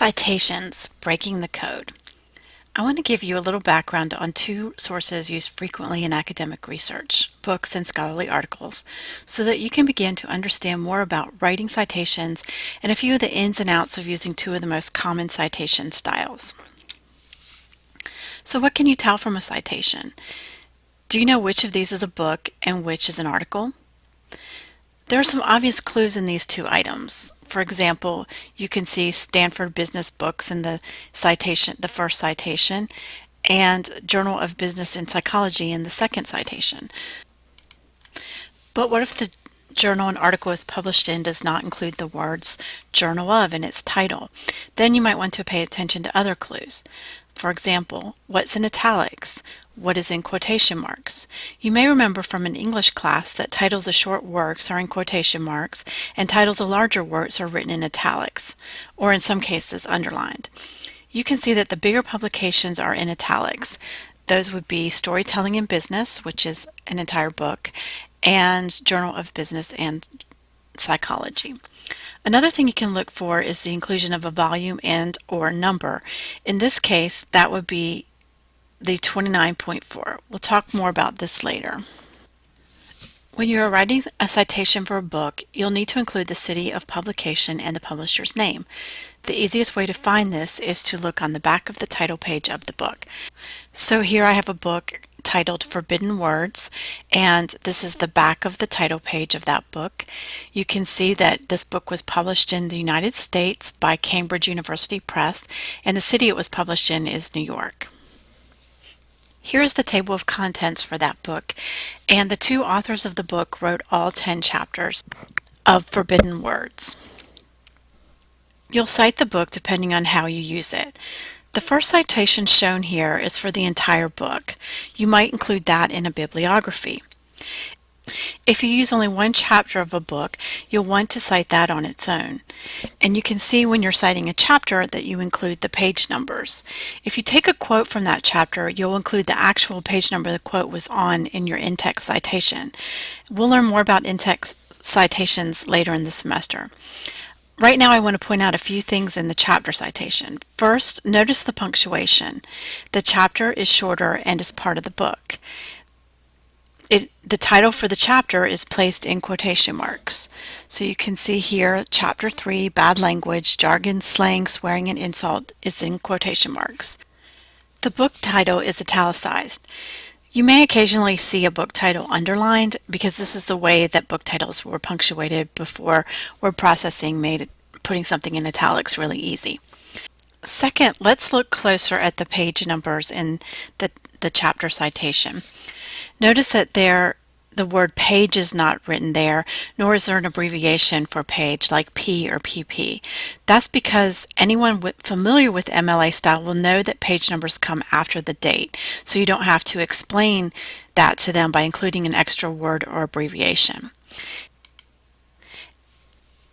Citations, Breaking the Code. I want to give you a little background on two sources used frequently in academic research, books and scholarly articles, so that you can begin to understand more about writing citations and a few of the ins and outs of using two of the most common citation styles. So what can you tell from a citation? Do you know which of these is a book and which is an article? There are some obvious clues in these two items. For example, you can see Stanford Business Books in the citation, the first citation, and Journal of Business and Psychology in the second citation. But what if the journal an article is published in does not include the words Journal of in its title? Then you might want to pay attention to other clues. For example, what's in italics? What is in quotation marks? You may remember from an English class that titles of short works are in quotation marks and titles of larger works are written in italics, or in some cases underlined. You can see that the bigger publications are in italics. Those would be Storytelling in Business, which is an entire book, and Journal of Business and Psychology. Another thing you can look for is the inclusion of a volume and or number. In this case, that would be the 29.4. We'll talk more about this later. When you are writing a citation for a book, you'll need to include the city of publication and the publisher's name. The easiest way to find this is to look on the back of the title page of the book. So here I have a book titled Forbidden Words, and this is the back of the title page of that book. You can see that this book was published in the United States by Cambridge University Press, and the city it was published in is New York. Here is the table of contents for that book, and the two authors of the book wrote all 10 chapters of Forbidden Words. You'll cite the book depending on how you use it. The first citation shown here is for the entire book. You might include that in a bibliography. If you use only one chapter of a book, you'll want to cite that on its own. And you can see when you're citing a chapter that you include the page numbers. If you take a quote from that chapter, you'll include the actual page number the quote was on in your in-text citation. We'll learn more about in-text citations later in the semester. Right now I want to point out a few things in the chapter citation. First, notice the punctuation. The chapter is shorter and is part of the book. The title for the chapter is placed in quotation marks. So you can see here, Chapter 3, Bad Language, Jargon, Slang, Swearing, and Insult is in quotation marks. The book title is italicized. You may occasionally see a book title underlined because this is the way that book titles were punctuated before word processing made putting something in italics really easy. Second, let's look closer at the page numbers in the chapter citation. Notice that the word page is not written there, nor is there an abbreviation for page like P or PP. That's because anyone familiar with MLA style will know that page numbers come after the date, so you don't have to explain that to them by including an extra word or abbreviation.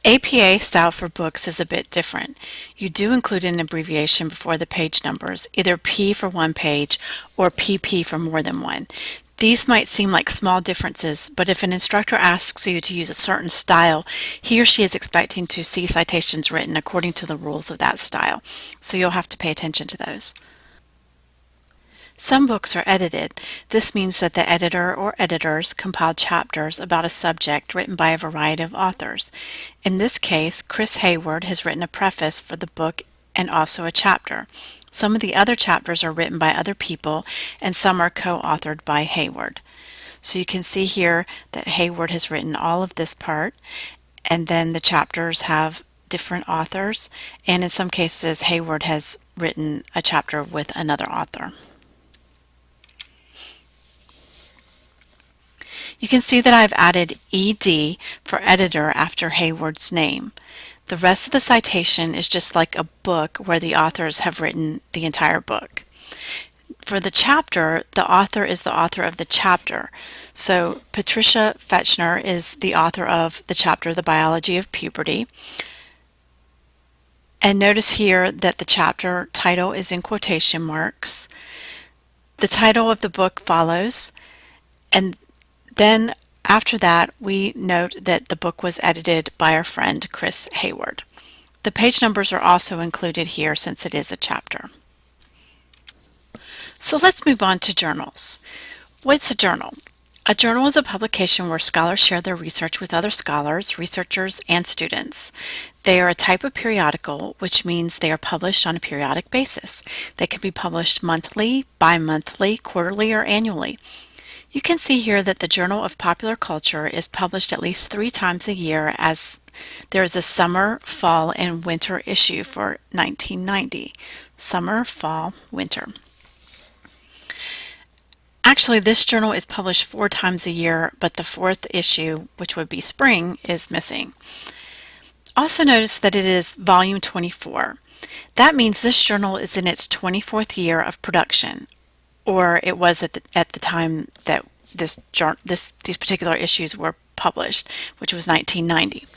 APA style for books is a bit different. You do include an abbreviation before the page numbers, either P for one page or PP for more than one. These might seem like small differences, but if an instructor asks you to use a certain style, he or she is expecting to see citations written according to the rules of that style, so you'll have to pay attention to those. Some books are edited. This means that the editor or editors compiled chapters about a subject written by a variety of authors. In this case, Chris Hayward has written a preface for the book and also a chapter. Some of the other chapters are written by other people, and some are co-authored by Hayward. So you can see here that Hayward has written all of this part, and then the chapters have different authors, and in some cases Hayward has written a chapter with another author. You can see that I've added ED for editor after Hayward's name. The rest of the citation is just like a book where the authors have written the entire book. For the chapter, the author is the author of the chapter. So Patricia Fechner is the author of the chapter The Biology of Puberty. And notice here that the chapter title is in quotation marks. The title of the book follows, and then after that we note that the book was edited by our friend Chris Hayward. The page numbers are also included here since it is a chapter. So let's move on to journals. What's a journal? A journal is a publication where scholars share their research with other scholars, researchers, and students. They are a type of periodical, which means they are published on a periodic basis. They can be published monthly, bi-monthly, quarterly, or annually. You can see here that the Journal of Popular Culture is published at least 3 times a year, as there is a summer, fall, and winter issue for 1990. Summer, fall, winter. Actually, this journal is published 4 times a year, but the 4th issue, which would be spring, is missing. Also notice that it is volume 24. That means this journal is in its 24th year of production, or it was at the time that these particular issues were published, which was 1990.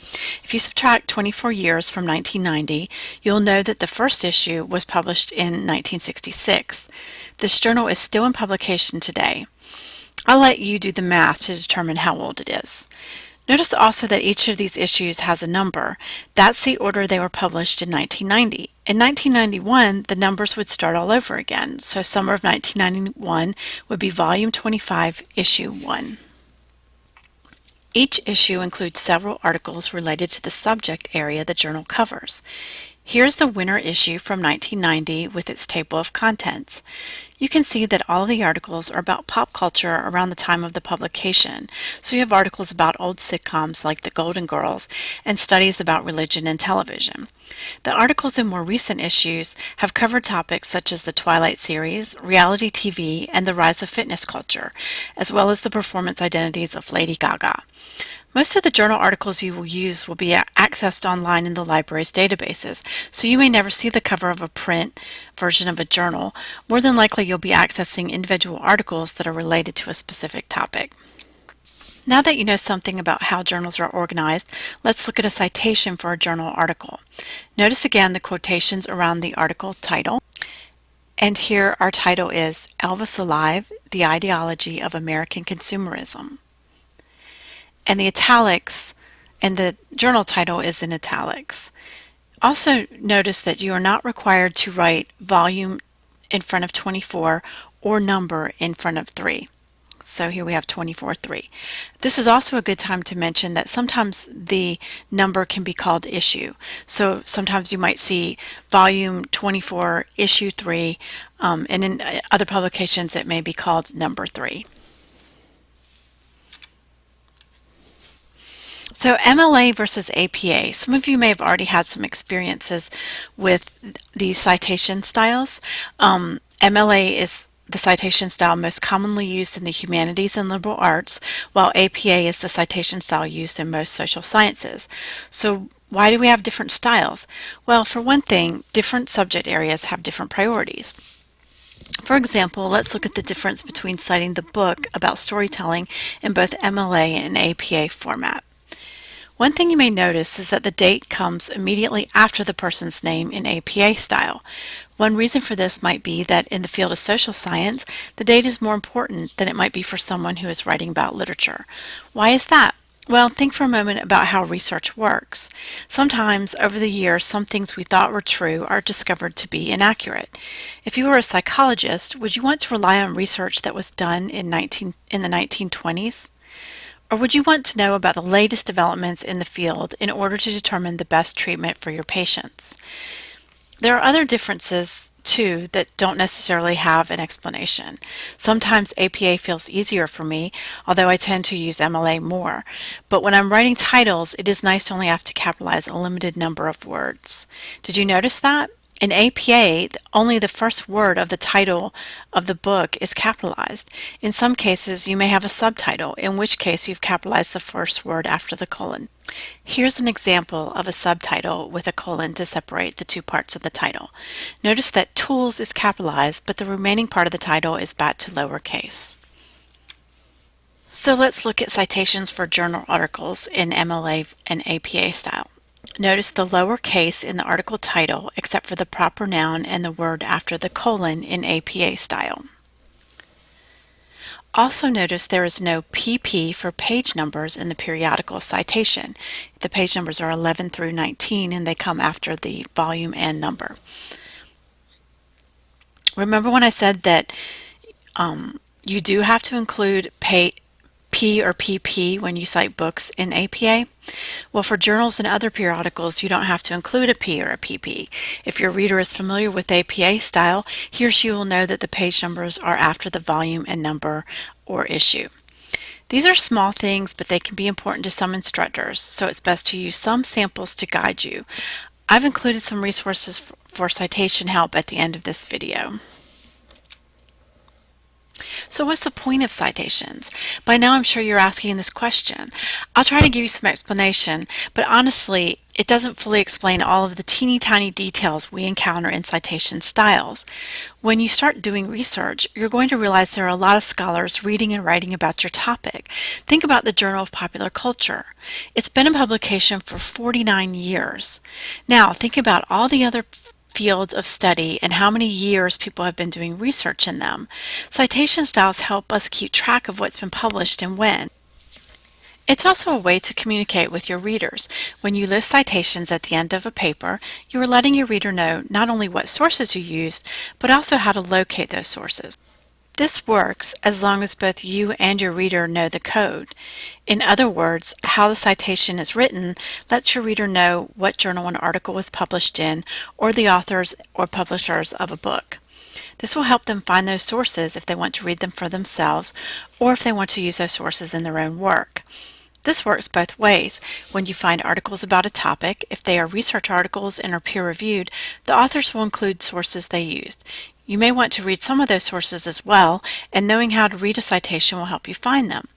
If you subtract 24 years from 1990, you'll know that the first issue was published in 1966. This journal is still in publication today. I'll let you do the math to determine how old it is. Notice also that each of these issues has a number. That's the order they were published in 1990. In 1991, the numbers would start all over again, so summer of 1991 would be volume 25, issue 1. Each issue includes several articles related to the subject area the journal covers. Here's the winter issue from 1990 with its table of contents. You can see that all of the articles are about pop culture around the time of the publication. So you have articles about old sitcoms like The Golden Girls and studies about religion and television. The articles in more recent issues have covered topics such as the Twilight series, reality TV, and the rise of fitness culture, as well as the performance identities of Lady Gaga. Most of the journal articles you will use will be accessed online in the library's databases, so you may never see the cover of a print version of a journal. More than likely you'll be accessing individual articles that are related to a specific topic. Now that you know something about how journals are organized, let's look at a citation for a journal article. Notice again the quotations around the article title. And here our title is Elvis Alive, the Ideology of American Consumerism. And the italics, and the journal title is in italics. Also notice that you are not required to write volume in front of 24 or number in front of 3. So here we have 24-3. This is also a good time to mention that sometimes the number can be called issue. So sometimes you might see volume 24, issue 3, and in other publications it may be called number 3. So MLA versus APA. Some of you may have already had some experiences with these citation styles. MLA is the citation style most commonly used in the humanities and liberal arts, while APA is the citation style used in most social sciences. So why do we have different styles? Well, for one thing, different subject areas have different priorities. For example, let's look at the difference between citing the book about storytelling in both MLA and APA format. One thing you may notice is that the date comes immediately after the person's name in APA style. One reason for this might be that in the field of social science, the date is more important than it might be for someone who is writing about literature. Why is that? Well, think for a moment about how research works. Sometimes, over the years, some things we thought were true are discovered to be inaccurate. If you were a psychologist, would you want to rely on research that was done in the 1920s? Or would you want to know about the latest developments in the field in order to determine the best treatment for your patients? There are other differences, too, that don't necessarily have an explanation. Sometimes APA feels easier for me, although I tend to use MLA more. But when I'm writing titles, it is nice to only have to capitalize a limited number of words. Did you notice that? In APA, only the first word of the title of the book is capitalized. In some cases, you may have a subtitle, in which case you've capitalized the first word after the colon. Here's an example of a subtitle with a colon to separate the two parts of the title. Notice that Tools is capitalized, but the remaining part of the title is back to lowercase. So let's look at citations for journal articles in MLA and APA style. Notice the lowercase in the article title except for the proper noun and the word after the colon in APA style. Also notice there is no PP for page numbers in the periodical citation. The page numbers are 11 through 19 and they come after the volume and number. Remember when I said that you do have to include P or PP when you cite books in APA? Well, for journals and other periodicals, you don't have to include a P or a PP. If your reader is familiar with APA style, he or she will know that the page numbers are after the volume and number or issue. These are small things, but they can be important to some instructors, so it's best to use some samples to guide you. I've included some resources for citation help at the end of this video. So what's the point of citations? By now I'm sure you're asking this question. I'll try to give you some explanation, but honestly, it doesn't fully explain all of the teeny tiny details we encounter in citation styles. When you start doing research, you're going to realize there are a lot of scholars reading and writing about your topic. Think about the Journal of Popular Culture. It's been in publication for 49 years. Now, think about all the other fields of study and how many years people have been doing research in them. Citation styles help us keep track of what's been published and when. It's also a way to communicate with your readers. When you list citations at the end of a paper, you are letting your reader know not only what sources you used, but also how to locate those sources. This works as long as both you and your reader know the code. In other words, how the citation is written lets your reader know what journal an article was published in or the authors or publishers of a book. This will help them find those sources if they want to read them for themselves or if they want to use those sources in their own work. This works both ways. When you find articles about a topic, if they are research articles and are peer-reviewed, the authors will include sources they used. You may want to read some of those sources as well, and knowing how to read a citation will help you find them.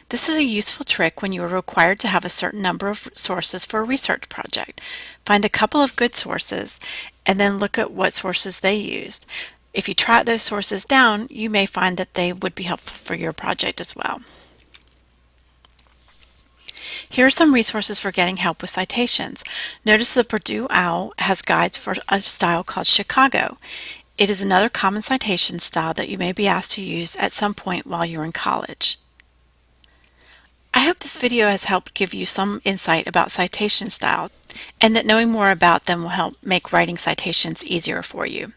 This is a useful trick when you are required to have a certain number of sources for a research project. Find a couple of good sources, and then look at what sources they used. If you track those sources down, you may find that they would be helpful for your project as well. Here are some resources for getting help with citations. Notice the Purdue OWL has guides for a style called Chicago. It is another common citation style that you may be asked to use at some point while you're in college. I hope this video has helped give you some insight about citation styles and that knowing more about them will help make writing citations easier for you.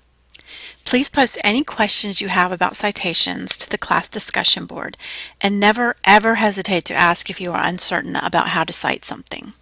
Please post any questions you have about citations to the class discussion board and never ever hesitate to ask if you are uncertain about how to cite something.